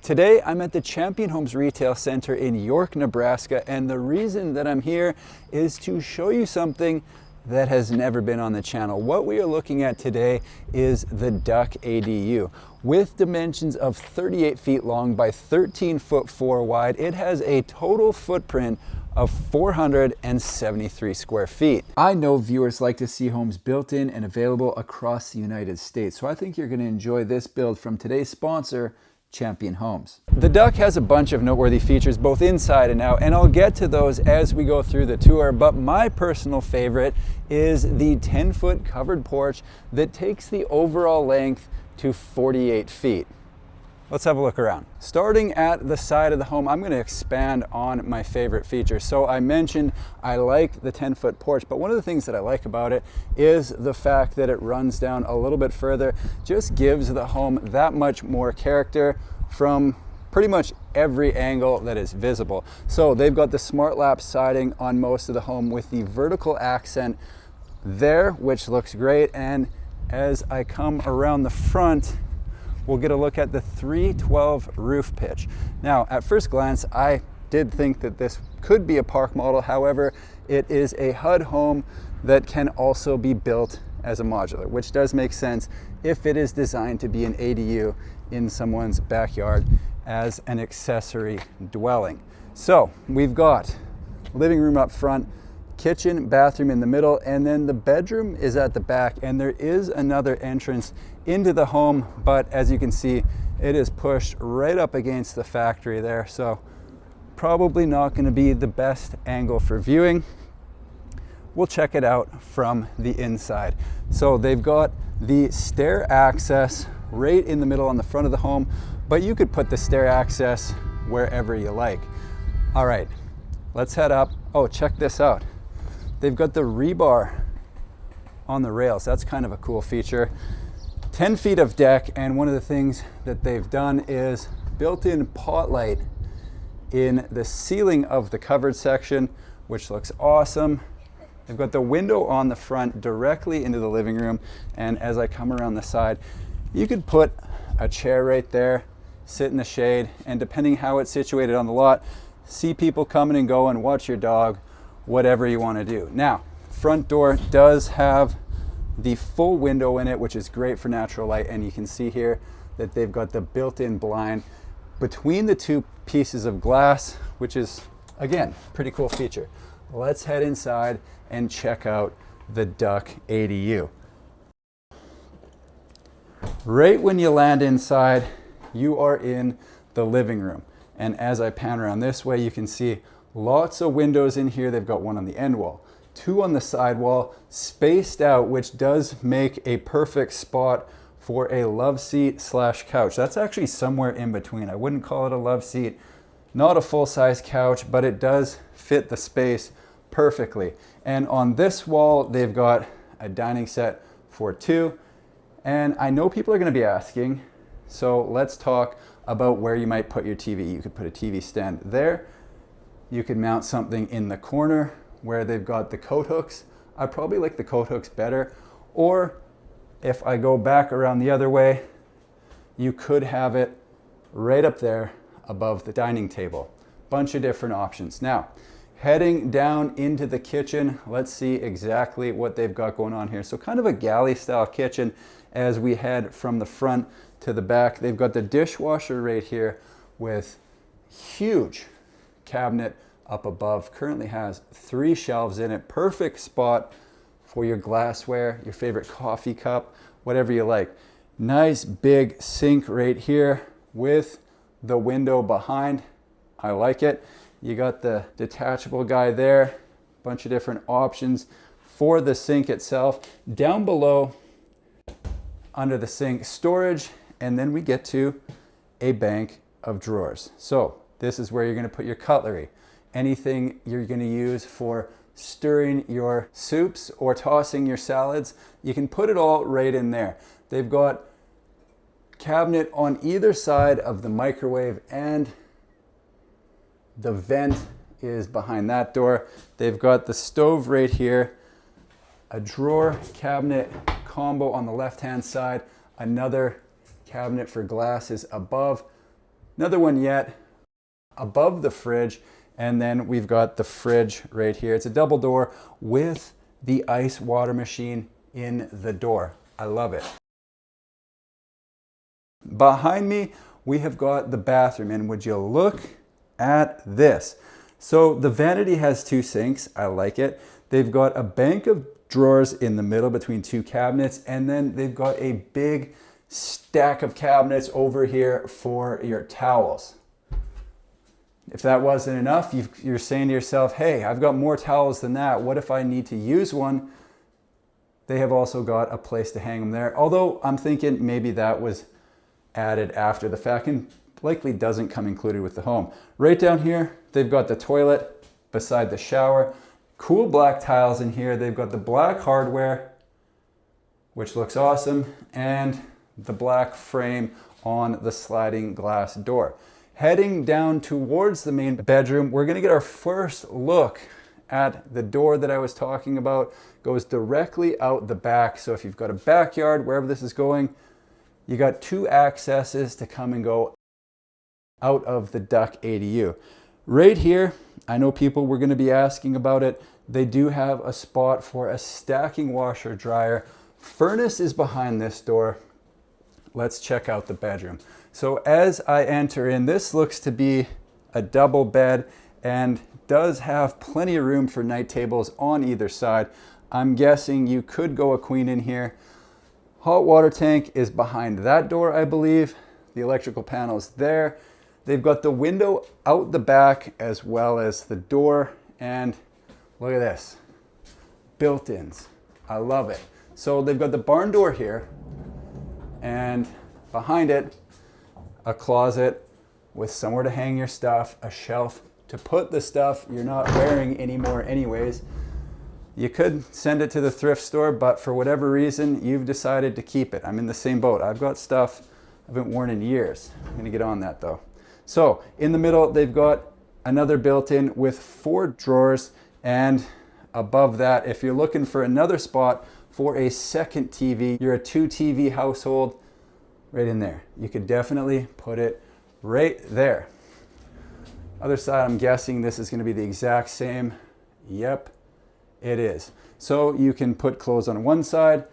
Today I'm at the Champion Homes Retail Center in York, Nebraska, and the reason that I'm here is to show you something that has never been on the channel. What we are looking at today is the Duck ADU. With dimensions of 38 feet long by 13 foot 4 wide, it has a total footprint of 473 square feet. I know viewers like to see homes built in and available across the United States, so I think you're going to enjoy this build from today's sponsor, Champion Homes. The Duck has a bunch of noteworthy features both inside and out, and I'll get to those as we go through the tour, but my personal favorite is the 10-foot covered porch that takes the overall length to 48 feet. Let's have a look around. Starting at the side of the home, I'm going to expand on my favorite feature. So I mentioned I like the 10-foot porch, but one of the things that I like about it is the fact that it runs down a little bit further, just gives the home that much more character from pretty much every angle that is visible. So they've got the smart lap siding on most of the home with the vertical accent there, which looks great. And as I come around the front, we'll get a look at the 312 roof pitch. Now, at first glance, I did think that this could be a park model. However, it is a HUD home that can also be built as a modular, which does make sense if it is designed to be an ADU in someone's backyard as an accessory dwelling. So we've got living room up front, kitchen, bathroom in the middle, and then the bedroom is at the back, and there is another entrance into the home, but as you can see, it is pushed right up against the factory there, so probably not going to be the best angle for viewing. We'll check it out from the inside. So they've got the stair access right in the middle on the front of the home, but you could put the stair access wherever you like. All right, let's head up. Oh, check this out. They've got the rebar on the rails. That's kind of a cool feature. 10 feet of deck, and one of the things that they've done is built-in pot light in the ceiling of the covered section, which looks awesome. They've got the window on the front directly into the living room, and as I come around the side, you could put a chair right there, sit in the shade, and depending how it's situated on the lot, see people coming and going, watch your dog, whatever you want to do. Now, front door does have the full window in it, which is great for natural light, and you can see here that they've got the built-in blind between the two pieces of glass, which is, again, pretty cool feature. Let's head inside and check out the Duck ADU. Right when you land inside, you are in the living room, and as I pan around this way, you can see lots of windows in here. They've got one on the end wall, two on the side wall, spaced out, which does make a perfect spot for a love seat slash couch. That's actually somewhere in between. I wouldn't call it a love seat, not a full-size couch, but it does fit the space perfectly. And on this wall, they've got a dining set for two. And I know people are going to be asking, so let's talk about where you might put your TV. You could put a TV stand there. You could mount something in the corner where they've got the coat hooks. I probably like the coat hooks better. Or if I go back around the other way, you could have it right up there above the dining table. Bunch of different options. Now, heading down into the kitchen, let's see exactly what they've got going on here. So kind of a galley style kitchen as we head from the front to the back. They've got the dishwasher right here with huge cabinet up above. Currently has 3 shelves in it. Perfect spot for your glassware, your favorite coffee cup, whatever you like. Nice big sink right here with the window behind. I like it. You got the detachable guy there. Bunch of different options for the sink itself. Down below, under the sink, storage, and then we get to a bank of drawers. So this is where you're going to put your cutlery. Anything you're going to use for stirring your soups or tossing your salads, you can put it all right in there. They've got cabinet on either side of the microwave, and the vent is behind that door. They've got the stove right here, a drawer cabinet combo on the left-hand side, another cabinet for glasses above. Another one yet above the fridge, and then we've got the fridge right here. It's a double door with the ice water machine in the door. I love it. Behind me, we have got the bathroom, and would you look at this? So the vanity has 2 sinks. I like it. They've got a bank of drawers in the middle between 2 cabinets, and then they've got a big stack of cabinets over here for your towels. If that wasn't enough, you're saying to yourself, hey, I've got more towels than that. What if I need to use one? They have also got a place to hang them there. Although I'm thinking maybe that was added after the fact and likely doesn't come included with the home. Right down here, they've got the toilet beside the shower. Cool black tiles in here. They've got the black hardware, which looks awesome, and the black frame on the sliding glass door. Heading down towards the main bedroom, we're gonna get our first look at the door that I was talking about. Goes directly out the back. So if you've got a backyard, wherever this is going, you got 2 accesses to come and go out of the Duck ADU. Right here, I know people were gonna be asking about it. They do have a spot for a stacking washer dryer. Furnace is behind this door. Let's check out the bedroom. So as I enter in, this looks to be a double bed and does have plenty of room for night tables on either side. I'm guessing you could go a queen in here. Hot water tank is behind that door, I believe. The electrical panel is there. They've got the window out the back as well as the door. And look at this, built-ins. I love it. So they've got the barn door here, and behind it, a closet with somewhere to hang your stuff, a shelf to put the stuff you're not wearing anymore anyways. You could send it to the thrift store, but for whatever reason, you've decided to keep it. I'm in the same boat. I've got stuff I haven't worn in years. I'm gonna get on that though. So in the middle, they've got another built-in with 4 drawers, and above that, if you're looking for another spot for a second TV, you're a 2 TV household, right in there. You could definitely put it right there. Other side, I'm guessing this is gonna be the exact same. Yep, it is. So you can put clothes on one side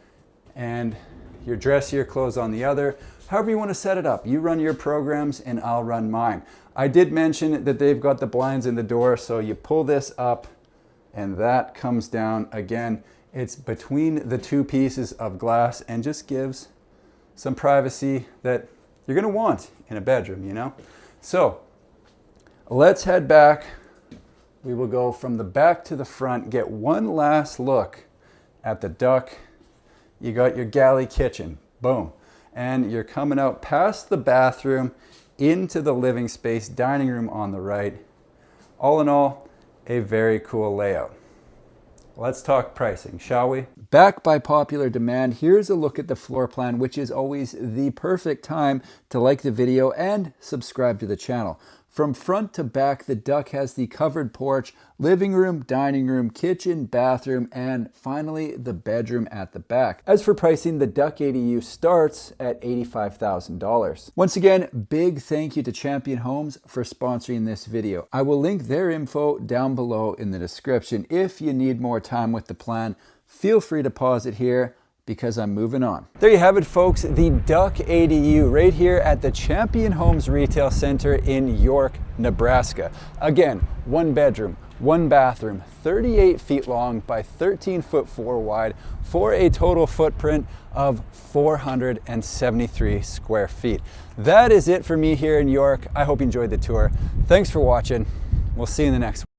and your dressier clothes on the other. However you want to set it up. You run your programs and I'll run mine. I did mention that they've got the blinds in the door, so you pull this up and that comes down. Again, it's between the 2 pieces of glass and just gives some privacy that you're going to want in a bedroom, you know? So let's head back. We will go from the back to the front, get one last look at the Duck. You got your galley kitchen, boom. And you're coming out past the bathroom into the living space, dining room on the right. All in all, a very cool layout. Let's talk pricing, shall we? Back by popular demand, here's a look at the floor plan, which is always the perfect time to like the video and subscribe to the channel. From front to back, the Duck has the covered porch, living room, dining room, kitchen, bathroom, and finally the bedroom at the back. As for pricing, the Duck ADU starts at $85,000. Once again, big thank you to Champion Homes for sponsoring this video. I will link their info down below in the description. If you need more time with the plan, feel free to pause it here, because I'm moving on. There you have it, folks, the Duck ADU right here at the Champion Homes Retail Center in York, Nebraska. Again, 1 bedroom, 1 bathroom, 38 feet long by 13 foot 4 wide for a total footprint of 473 square feet. That is it for me here in York. I hope you enjoyed the tour. Thanks for watching. We'll see you in the next one.